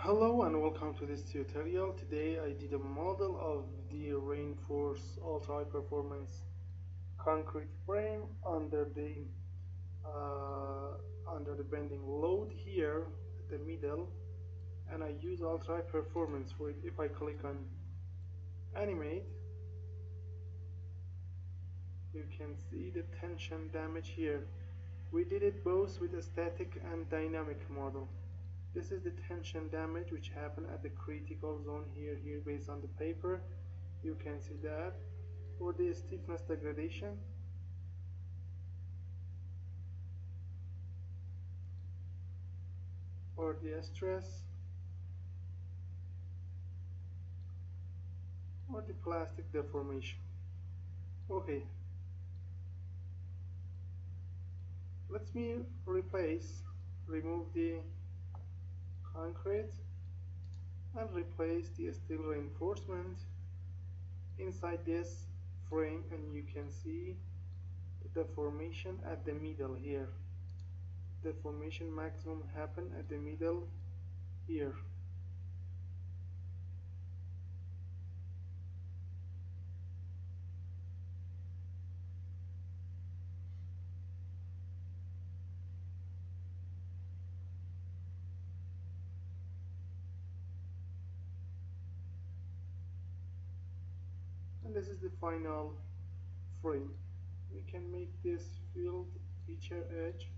Hello and welcome to this tutorial. Today I did a model of the reinforced ultra high performance concrete frame uh, under the bending load here at the middle, and I use ultra high performance for it. If I click on animate, you can see the tension damage here. We did it both with a static and dynamic model. This is the tension damage which happened at the critical zone here based on the paper. You can see that. For the stiffness degradation, or the stress, or the plastic deformation. Okay, let me remove the concrete and replace the steel reinforcement inside this frame, and you can see the deformation at the middle here. Deformation maximum happen at the middle here. And this is the final frame. We can make this field feature edge,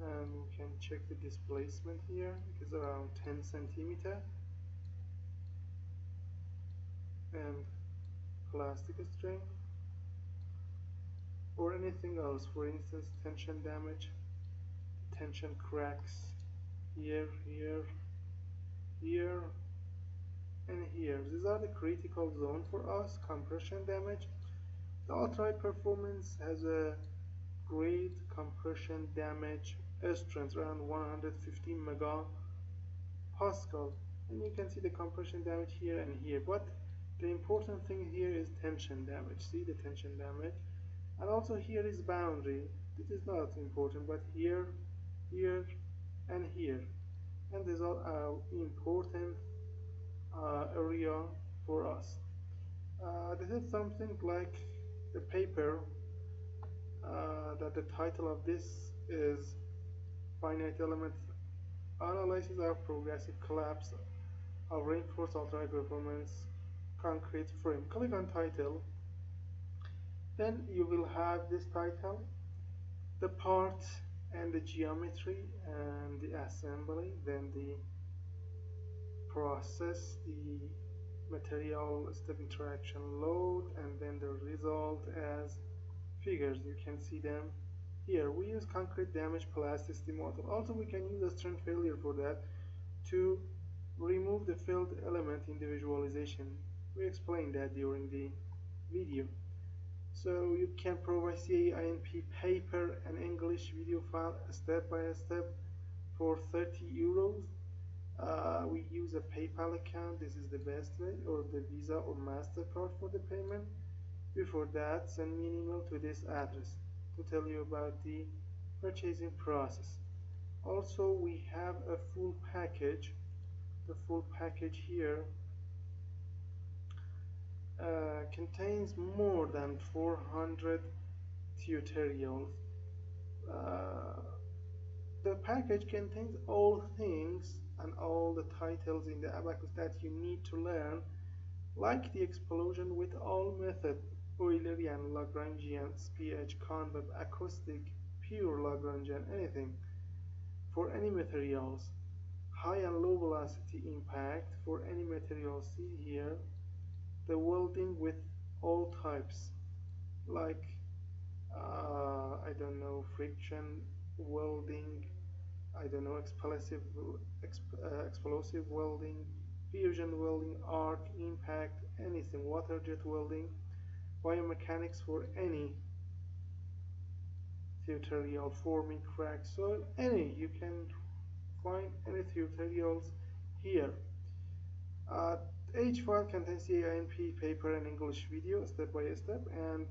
and we can check the displacement here. It is around 10 centimeter, and plastic strength or anything else. For instance, tension damage, tension cracks here, here, and here. These are the critical zone for us. Compression damage. The ultra high performance has a great compression damage strength around 150 megapascal, and you can see the compression damage here and here. But the important thing here is tension damage. See the tension damage, and also here is boundary. This is not important, but here, and here, and these are important area for us. This is something like the paper that the title of this is Finite Element Analysis of Progressive Collapse of Reinforced Ultra High Performance Concrete Frame. Click on title, then you will have this title, the part and the geometry and the assembly, then the process, the material step interaction load, and then the result as figures. You can see them here. We use concrete damage plasticity model. Also, we can use a strength failure for that to remove the failed element in the visualization. We explained that during the video. So you can provide CAINP paper and English video file step by step for 30 euros. We use a PayPal account. This is the best way, or the Visa or MasterCard for the payment. Before that, send me an email to this address to tell you about the purchasing process. Also, we have a full package. The full package here contains more than 400 tutorials. The package contains all things and all the titles in the abacus that you need to learn, like the explosion with all methods, Eulerian, Lagrangian, SPH, convex, acoustic, pure Lagrangian, anything for any materials, high and low velocity impact for any material. See here the welding with all types, like I don't know, friction welding, I don't know, explosive welding, fusion welding, arc, impact, anything, water jet welding, biomechanics for any tutorial, forming cracks, so any, you can find any tutorials here. Each file contains CAINP paper and English video step by step, and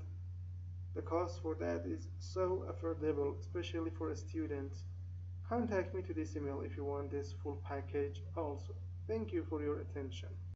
the cost for that is so affordable, especially for a student Contact me to this email if you want this full package also. Thank you for your attention.